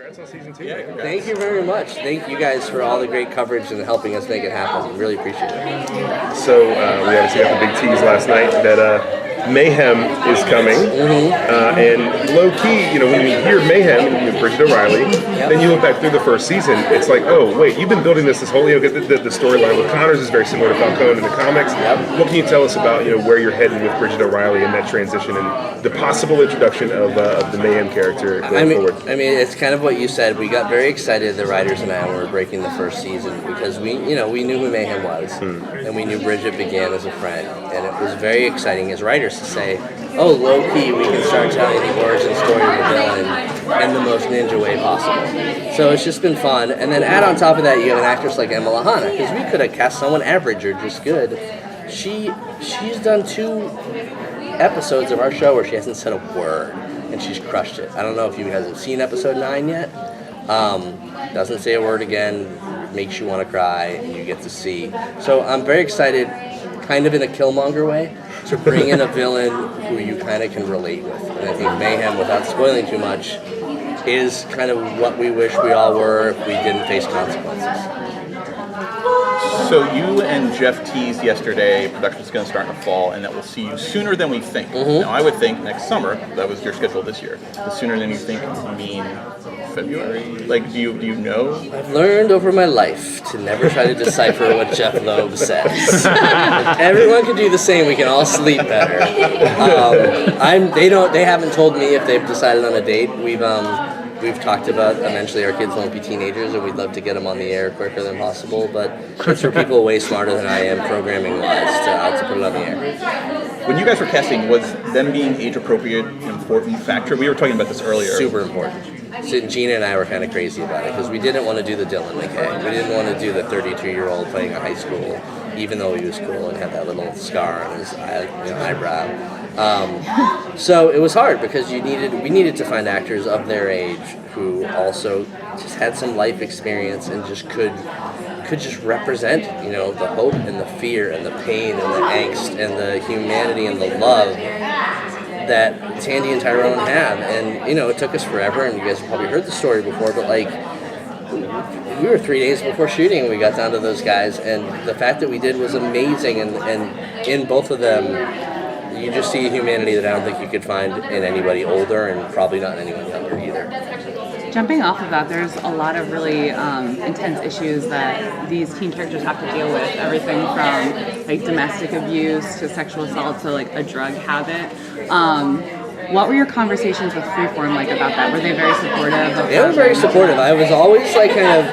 congrats on season 2. Yeah, Thank you very much. Thank you guys for all the great coverage and helping us make it happen. Really appreciate it. So we obviously got the big tease last night that Mayhem is coming, and low key, when you hear Mayhem with Bridget O'Reilly, then you look back through the first season, it's like, oh wait, you've been building this whole, the storyline with Connors is very similar to Falcone in the comics. What can you tell us about where you're heading with Bridget O'Reilly and that transition and the possible introduction of the Mayhem character going forward? I mean, it's kind of what you said. We got very excited, the writers and I, when we were breaking the first season because we knew who Mayhem was, and we knew Bridget began as a friend, and it was very exciting as writers to say, oh, low-key, we can start telling the origin story of the villain in the most ninja way possible. So it's just been fun. And then add on top of that, you have an actress like Emma Lahana, because we could have cast someone average or just good. She's done 2 episodes of our show where she hasn't said a word, and she's crushed it. I don't know if you guys have seen episode 9 yet. Doesn't say a word again, makes you want to cry, and you get to see. So I'm very excited, kind of in a Killmonger way, to bring in a villain who you kind of can relate with. And I think Mayhem, without spoiling too much, is kind of what we wish we all were if we didn't face consequences. So you and Jeff teased yesterday production's going to start in the fall and that we'll see you sooner than we think. Now I would think next summer, that was your schedule this year. The sooner than you think would mean February? Like, do you know? I've learned over my life to never try to decipher what Jeff Loeb says. If everyone can do the same, we can all sleep better. They haven't told me if they've decided on a date. We've talked about eventually our kids won't be teenagers and we'd love to get them on the air quicker than possible, but it's for people way smarter than I am programming-wise to put it on the air. When you guys were casting, was them being age-appropriate an important factor? We were talking about this earlier. Super important. So Gina and I were kind of crazy about it because we didn't want to do the Dylan McKay. We didn't want to do the 32-year-old playing a high school, even though he was cool and had that little scar on his eyebrow. So it was hard because we needed to find actors of their age who also just had some life experience and just could just represent, the hope and the fear and the pain and the angst and the humanity and the love that Tandy and Tyrone have. And, it took us forever, and you guys have probably heard the story before, but we were 3 days before shooting and we got down to those guys, and the fact that we did was amazing, and in both of them, you just see a humanity that I don't think you could find in anybody older and probably not in anyone younger either. Jumping off of that, there's a lot of really intense issues that these teen characters have to deal with. Everything from domestic abuse to sexual assault to a drug habit. What were your conversations with Freeform about that? Were they very supportive? They were very supportive. I was always kind of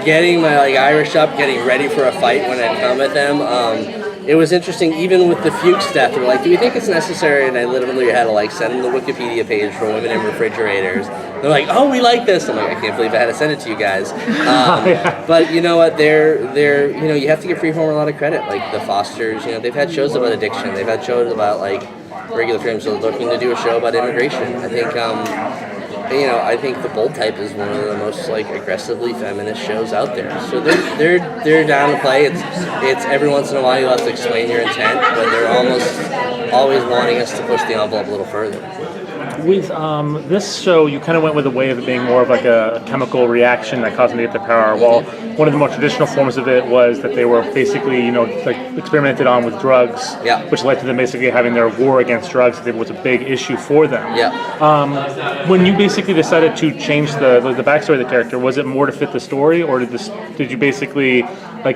getting my Irish up, getting ready for a fight when I'd come at them. It was interesting, even with the Fuchs death, they were like, do you think it's necessary? And I literally had to send them the Wikipedia page for women in refrigerators. They're like, oh, we like this. I'm like, I can't believe I had to send it to you guys. But you know what, they're you have to give Freeform a lot of credit. The Fosters, they've had shows about addiction. They've had shows about regular freedom. So looking to do a show about immigration. I think I think The Bold Type is one of the most aggressively feminist shows out there. So they're down to play. It's every once in a while you have to explain your intent, but they're almost always wanting us to push the envelope a little further. With this show, you kind of went with a way of it being more of a chemical reaction that caused them to get their power. While one of the more traditional forms of it was that they were basically, experimented on with drugs, which led to them basically having their war against drugs. It was a big issue for them. When you basically decided to change the backstory of the character, was it more to fit the story, or did you basically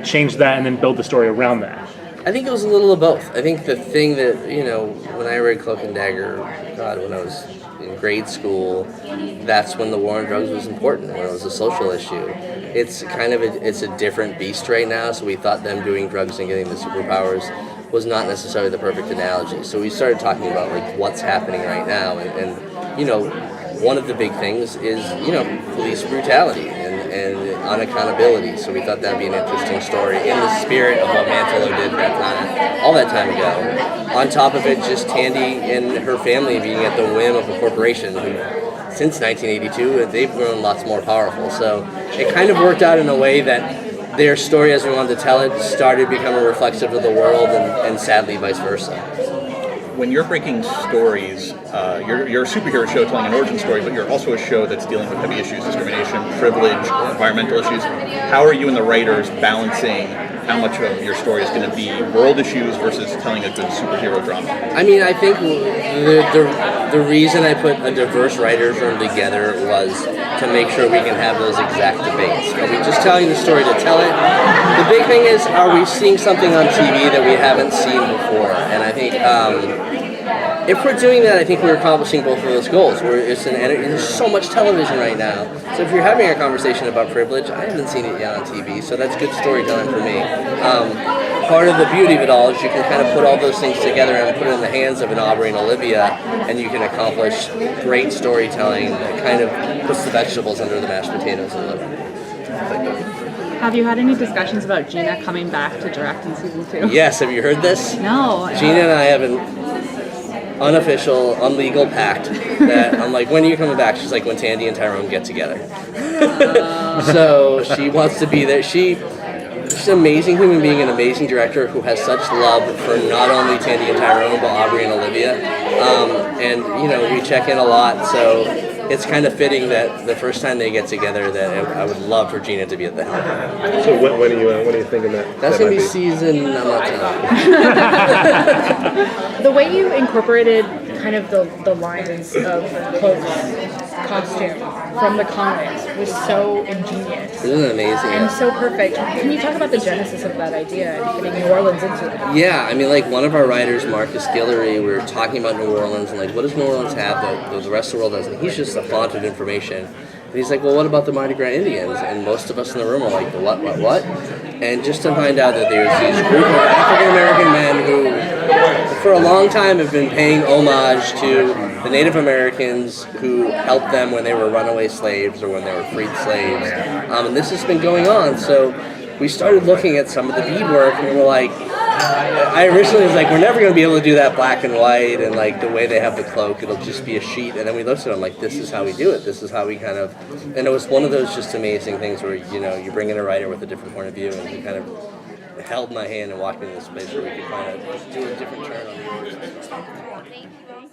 change that and then build the story around that? I think it was a little of both. I think the thing that, when I read Cloak and Dagger, when I was in grade school, that's when the war on drugs was important, when it was a social issue. It's it's a different beast right now, so we thought them doing drugs and getting the superpowers was not necessarily the perfect analogy. So we started talking about what's happening right now, and one of the big things is, police brutality and unaccountability. So we thought that'd be an interesting story in the spirit of what Mantello did all that time ago. On top of it, just Tandy and her family being at the whim of a corporation who, since 1982, they've grown lots more powerful. So it kind of worked out in a way that their story, as we wanted to tell it, started becoming reflexive of the world, and sadly vice versa. when you're breaking stories, you're a superhero show telling an origin story, but you're also a show that's dealing with heavy issues, discrimination, privilege, environmental issues. How are you and the writers balancing how much of your story is going to be world issues versus telling a good superhero drama? I mean, I think the reason I put a diverse writers room together was to make sure we can have those exact debates. Are we just telling the story to tell it? The big thing is, are we seeing something on TV that we haven't seen before? And I think if we're doing that, I think we're accomplishing both of those goals. There's so much television right now. So if you're having a conversation about privilege, I haven't seen it yet on TV, so that's good storytelling for me. Part of the beauty of it all is you can kind of put all those things together and put it in the hands of an Aubrey and Olivia, and you can accomplish great storytelling that kind of puts the vegetables under the mashed potatoes a little. Have you had any discussions about Gina coming back to direct in season 2? Yes, have you heard this? No. Gina and I have an unofficial, unlegal pact that I'm like, when are you coming back? She's like, when Tandy and Tyrone get together. So she wants to be there. She's an amazing human being, an amazing director who has such love for not only Tandy and Tyrone, but Aubrey and Olivia. And, you know, we check in a lot, so it's kind of fitting that the first time they get together that I would love for Gina to be at the helm. So when are you thinking that? That's going to be season, I'm not telling. The way you incorporated kind of the lines of Cloak's costume from the comics was so ingenious. Isn't it amazing? And so perfect. Can you talk about the genesis of that idea and getting New Orleans into it? Yeah, I mean, like one of our writers, Marcus Guillory, we were talking about New Orleans and like, what does New Orleans have that the rest of the world doesn't? He's just a font of information. And he's like, well, what about the Mardi Gras Indians? And most of us in the room are like, the what? And just to find out that there's these group of African American men who, for a long time, have been paying homage to the Native Americans who helped them when they were runaway slaves or when they were freed slaves. And this has been going on. So we started looking at some of the beadwork and we were like, I originally was like, we're never going to be able to do that black and white and like the way they have the cloak, it'll just be a sheet. And then we looked at it, I'm like, this is how we do it. This is how we kind of, and it was one of those just amazing things where, you know, you bring in a writer with a different point of view and he kind of held my hand and walked me into this place where we could kind of do a different turn on the